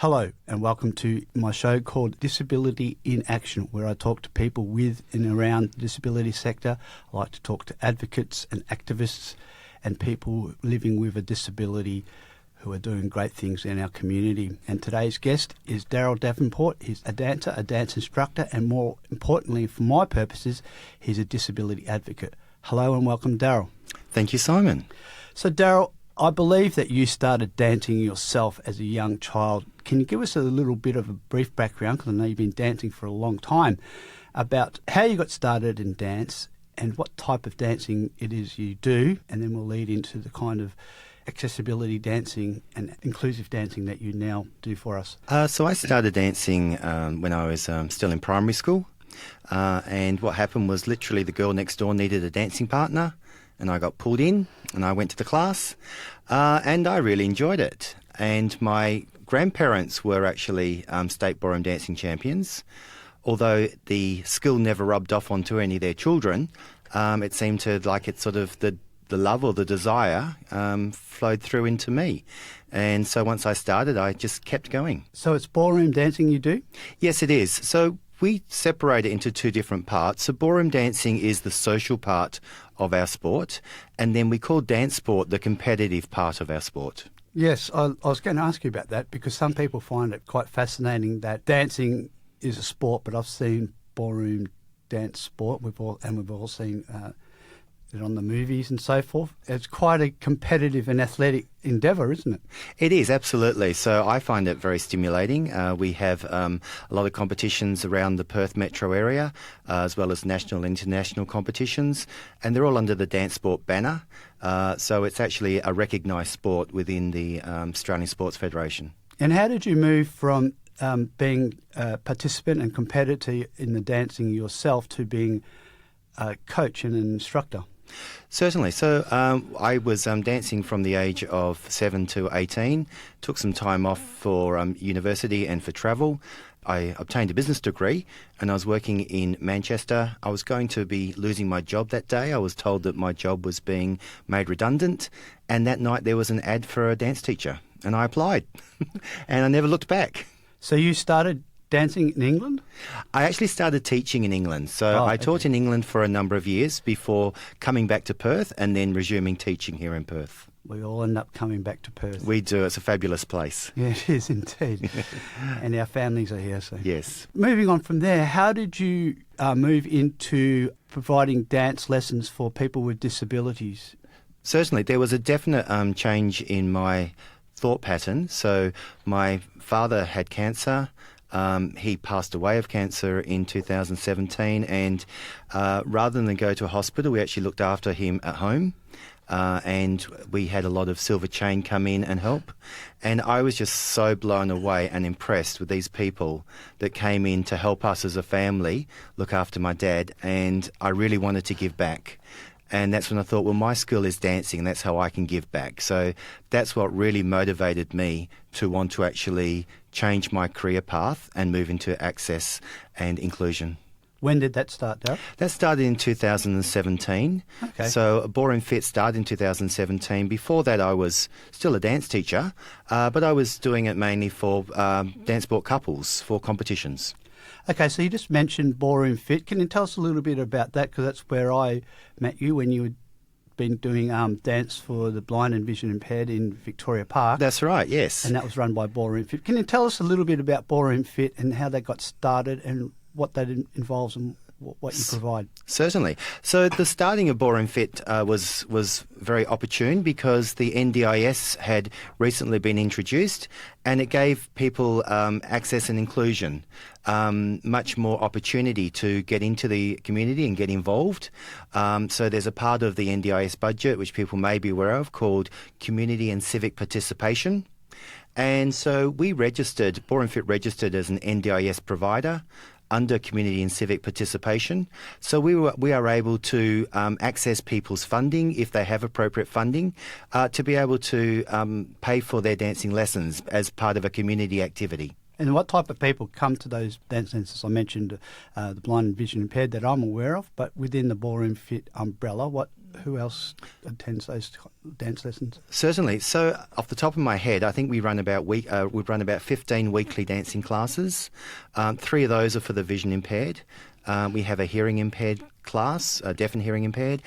Hello and welcome to my show called Disability in Action, where I talk to people with and around the disability sector. I like to talk to advocates and activists and people living with a disability who are doing great things in our community. And today's guest is Darryl Davenport. He's a dancer, a dance instructor, and more importantly, for my purposes, he's a disability advocate. Hello and welcome, Darryl. Thank you, Simon. So, Darryl, I believe that you started dancing yourself as a young child. Can you give us a little bit of a brief background, because I know you've been dancing for a long time, about how you got started in dance and what type of dancing it is you do, and then we'll lead into the kind of accessibility dancing and inclusive dancing that you now do for us. So I started dancing when I was still in primary school, and what happened was literally the girl next door needed a dancing partner, and I got pulled in and I went to the class, and I really enjoyed it. And my grandparents were actually state ballroom dancing champions. Although the skill never rubbed off onto any of their children, it seemed to like it sort of the love or the desire flowed through into me. And so once I started, I just kept going. So it's ballroom dancing you do? Yes, it is. So we separate it into two different parts. So ballroom dancing is the social part of our sport, and then we call DanceSport the competitive part of our sport. Yes, I was going to ask you about that, because some people find it quite fascinating that dancing is a sport, but I've seen ballroom dance sport. We've all seen it on the movies and so forth. It's quite a competitive and athletic endeavour, isn't it? It is, absolutely. So I find it very stimulating. We have a lot of competitions around the Perth metro area, as well as national and international competitions, and they're all under the DanceSport banner. So it's actually a recognised sport within the Australian Sports Federation. And how did you move from being a participant and competitor in the dancing yourself to being a coach and an instructor? Certainly. So I was dancing from the age of 7 to 18, took some time off for university and for travel. I obtained a business degree and I was working in Manchester. I was going to be losing my job that day. I was told that my job was being made redundant, and that night there was an ad for a dance teacher, and I applied and I never looked back. So you started dancing in England? I actually started teaching in England. So I taught in England for a number of years before coming back to Perth and then resuming teaching here in Perth. We all end up coming back to Perth. We do. It's a fabulous place. Yeah, it is indeed. And our families are here. So yes. Moving on from there, how did you move into providing dance lessons for people with disabilities? Certainly. There was a definite change in my thought pattern. So my father had cancer. He passed away of cancer in 2017, and rather than go to a hospital, we actually looked after him at home, and we had a lot of silver chain come in and help. And I was just so blown away and impressed with these people that came in to help us as a family look after my dad, and I really wanted to give back. And that's when I thought, well, my skill is dancing, and that's how I can give back. So that's what really motivated me to want to actually change my career path and move into access and inclusion. When did that start, Darryl? That started in 2017. Okay. So Ballroom Fit started in 2017. Before that, I was still a dance teacher, but I was doing it mainly for dance sport couples for competitions. Okay, so you just mentioned Ballroom Fit. Can you tell us a little bit about that? Because that's where I met you when you had been doing dance for the blind and vision impaired in Victoria Park. That's right, yes. And that was run by Ballroom Fit. Can you tell us a little bit about Ballroom Fit and how that got started and what that involves and what you provide? Certainly. So the starting of Ballroom Fit was very opportune because the NDIS had recently been introduced, and it gave people access and inclusion, much more opportunity to get into the community and get involved. So there's a part of the NDIS budget, which people may be aware of, called Community and Civic Participation. And so we registered, Ballroom Fit registered as an NDIS provider under community and civic participation. So we are able to access people's funding if they have appropriate funding to be able to pay for their dancing lessons as part of a community activity. And what type of people come to those dance centres? I mentioned the blind and vision impaired that I'm aware of, but within the Ballroom Fit umbrella, who else attends those dance lessons? Certainly. So, off the top of my head, I think we run about 15 weekly dancing classes. 3 of those are for the vision impaired. We have a hearing impaired class, a deaf and hearing impaired.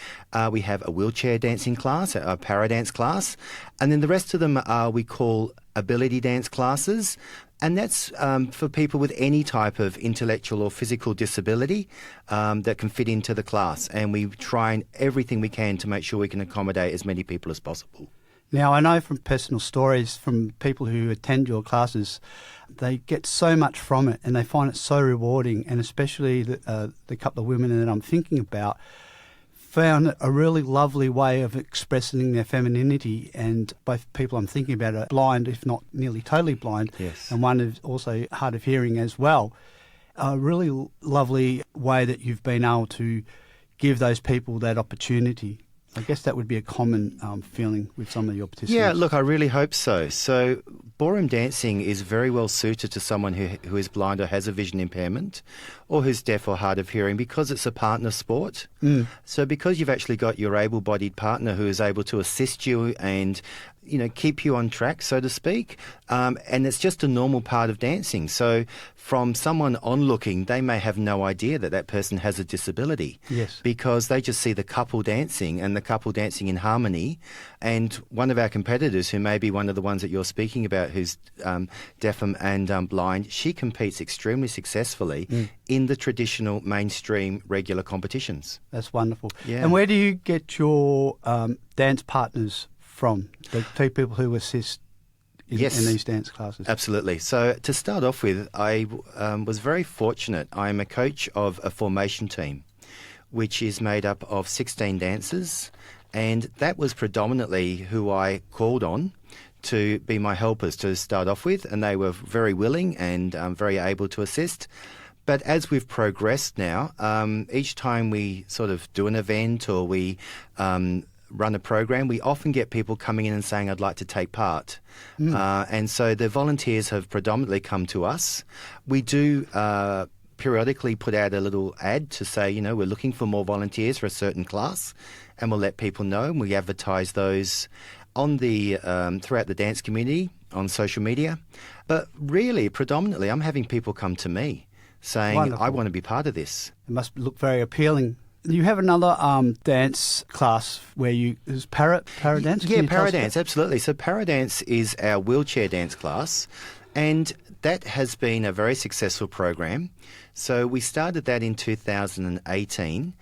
We have a wheelchair dancing class, a paradance class, and then the rest of them we call ability dance classes. And that's for people with any type of intellectual or physical disability that can fit into the class. And we try everything we can to make sure we can accommodate as many people as possible. Now, I know from personal stories from people who attend your classes, they get so much from it and they find it so rewarding, and especially the couple of women that I'm thinking about found a really lovely way of expressing their femininity. And both people I'm thinking about are blind, if not nearly totally blind, Yes. and one is also hard of hearing as well. A really lovely way that you've been able to give those people that opportunity. I guess that would be a common feeling with some of your participants. Yeah, look, I really hope so. So ballroom dancing is very well suited to someone who is blind or has a vision impairment or who's deaf or hard of hearing because it's a partner sport. So because you've actually got your able-bodied partner who is able to assist you and keep you on track, so to speak, and it's just a normal part of dancing. So from someone onlooking, they may have no idea that that person has a disability. Yes. Because they just see the couple dancing and the couple dancing in harmony. And one of our competitors, who may be one of the ones that you're speaking about, who's deaf and blind, she competes extremely successful in the traditional mainstream regular competitions. That's wonderful. Yeah. And where do you get your dance partners from, the two people who assist in these dance classes? Absolutely. So to start off with, I was very fortunate. I'm a coach of a formation team, which is made up of 16 dancers, and that was predominantly who I called on to be my helpers to start off with, and they were very willing and very able to assist. But as we've progressed now, each time we sort of do an event or we run a program, we often get people coming in and saying, I'd like to take part. And so the volunteers have predominantly come to us. We do periodically put out a little ad to say, we're looking for more volunteers for a certain class, and we'll let people know, and we advertise those on the throughout the dance community on social media. But really, predominantly, I'm having people come to me saying, Wonderful. I want to be part of this. It must look very appealing. You have another dance class where is para dance? Yeah, para dance, absolutely. So para dance is our wheelchair dance class, and that has been a very successful program. So we started that in 2018,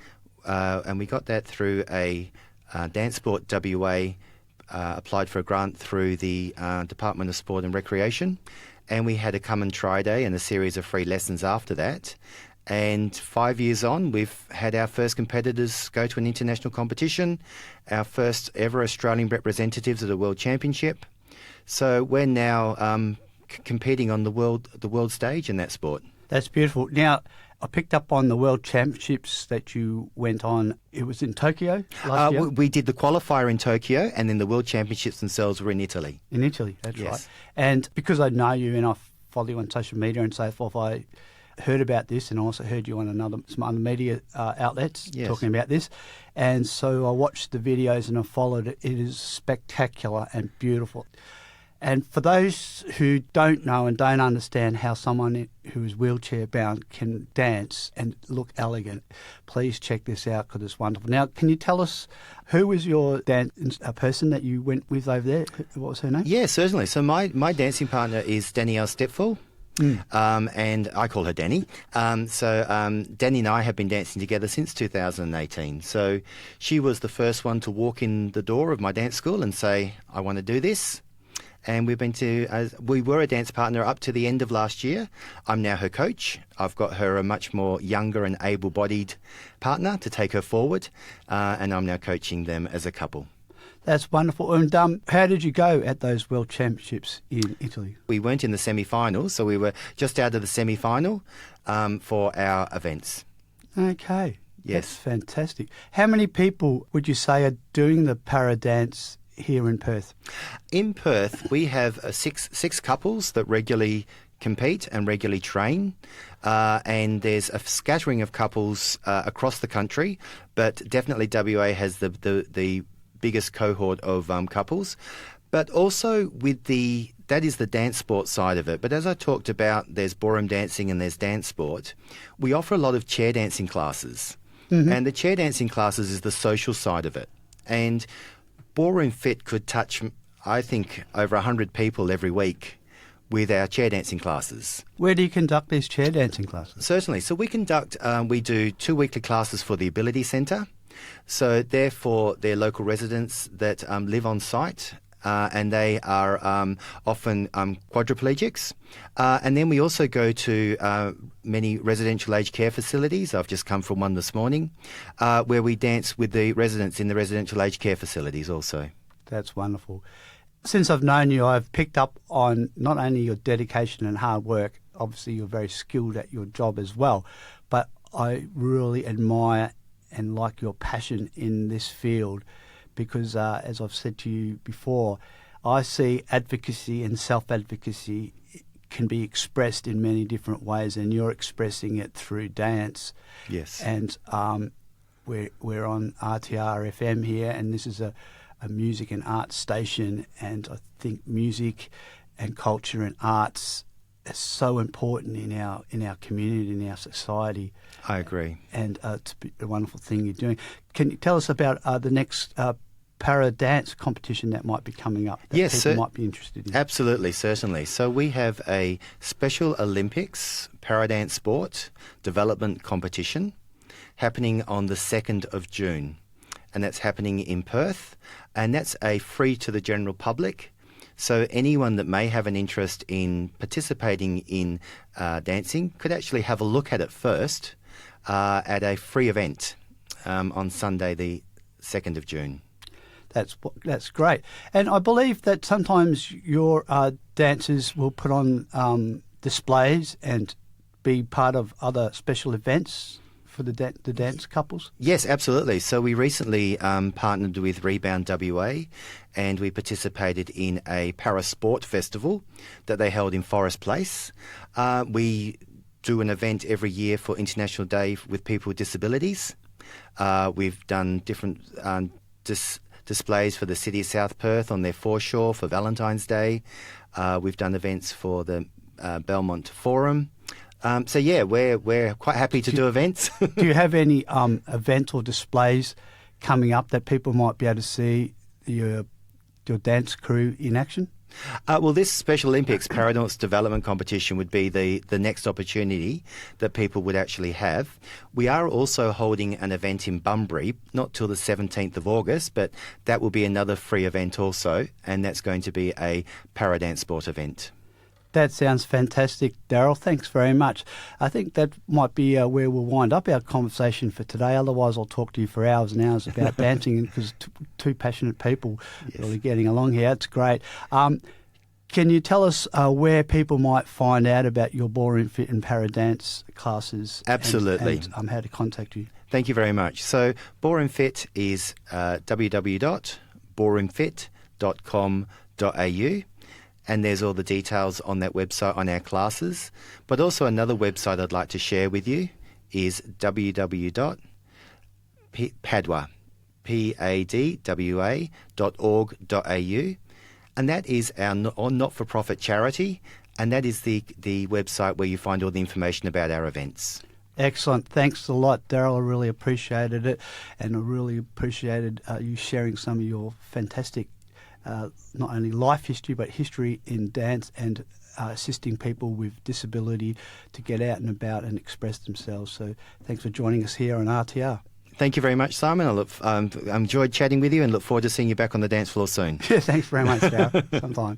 and we got that through a DanceSport WA applied for a grant through the Department of Sport and Recreation, and we had a come and try day and a series of free lessons after that. And 5 years on, we've had our first competitors go to an international competition, our first ever Australian representatives at a World Championship. So we're now competing on the world stage in that sport. That's beautiful. Now, I picked up on the World Championships that you went on. It was in Tokyo last year? We did the qualifier in Tokyo, and then the World Championships themselves were in Italy. In Italy, that's Yes. right. And because I know you and I follow you on social media and so forth, I heard about this and also heard you on some other media outlets talking about this. And so I watched the videos and I followed it. It is spectacular and beautiful. And for those who don't know and don't understand how someone who is wheelchair bound can dance and look elegant, please check this out because it's wonderful. Now, can you tell us who was your dance person that you went with over there? What was her name? Yeah, certainly. So my dancing partner is Danielle Stepful. And I call her Danny. Danny and I have been dancing together since 2018. So she was the first one to walk in the door of my dance school and say, I want to do this. And we were a dance partner up to the end of last year. I'm now her coach. I've got her a much more younger and able-bodied partner to take her forward. And I'm now coaching them as a couple. That's wonderful. And how did you go at those World Championships in Italy? We weren't in the semi-final, so we were just out of the semi-final for our events. Okay. Yes. That's fantastic. How many people would you say are doing the para dance here in Perth? In Perth, we have six couples that regularly compete and regularly train. And there's a scattering of couples across the country, but definitely WA has the biggest cohort of couples. But also that is the dance sport side of it. But as I talked about, there's ballroom dancing and there's dance sport. We offer a lot of chair dancing classes. Mm-hmm. And the chair dancing classes is the social side of it. And Ballroom Fit could touch, I think, over 100 people every week with our chair dancing classes. Where do you conduct these chair dancing classes? Certainly. So we do 2 weekly classes for the Ability Centre. So therefore, they're local residents that live on site. And they are often quadriplegics. And then we also go to many residential aged care facilities. I've just come from one this morning, where we dance with the residents in the residential aged care facilities also. That's wonderful. Since I've known you, I've picked up on not only your dedication and hard work, obviously you're very skilled at your job as well, but I really admire and like your passion in this field. Because, as I've said to you before, I see advocacy and self-advocacy can be expressed in many different ways, and you're expressing it through dance. Yes. And we're on RTRFM here, and this is a music and arts station, and I think music and culture and arts are so important in our community, in our society. I agree. And it's a wonderful thing you're doing. Can you tell us about the next para dance competition that might be coming up that people might be interested in? Absolutely, certainly. So we have a Special Olympics para dance sport development competition happening on the 2nd of June. And that's happening in Perth. And that's a free to the general public. So anyone that may have an interest in participating in dancing could actually have a look at it first at a free event on Sunday, the 2nd of June. That's great. And I believe that sometimes your dancers will put on displays and be part of other special events for the dance couples? Yes, absolutely. So we recently partnered with Rebound WA and we participated in a para sport festival that they held in Forest Place. We do an event every year for International Day with people with disabilities. We've done different displays for the City of South Perth on their foreshore for Valentine's Day. We've done events for the Belmont Forum. So yeah, we're quite happy to do events. Do you have any events or displays coming up that people might be able to see your dance crew in action? Well, this Special Olympics Paradance Development Competition would be the next opportunity that people would actually have. We are also holding an event in Bunbury, not till the 17th of August, but that will be another free event also, and that's going to be a Paradance Sport event. That sounds fantastic, Darryl. Thanks very much. I think that might be where we'll wind up our conversation for today. Otherwise, I'll talk to you for hours and hours about dancing because two passionate people really getting along here. It's great. Can you tell us where people might find out about your Ballroom Fit and Para Dance classes? Absolutely. And how to contact you? Thank you very much. So Ballroom Fit is www.ballroomfit.com.au. And there's all the details on that website on our classes. But also another website I'd like to share with you is www.padwa.org.au. And that is our not-for-profit charity. And that is the website where you find all the information about our events. Excellent. Thanks a lot, Darryl. I really appreciated it. And I really appreciated you sharing some of your fantastic not only life history, but history in dance and assisting people with disability to get out and about and express themselves. So thanks for joining us here on RTR. Thank you very much, Simon. I enjoyed chatting with you and look forward to seeing you back on the dance floor soon. Yeah, thanks very much, Darryl. Sometime.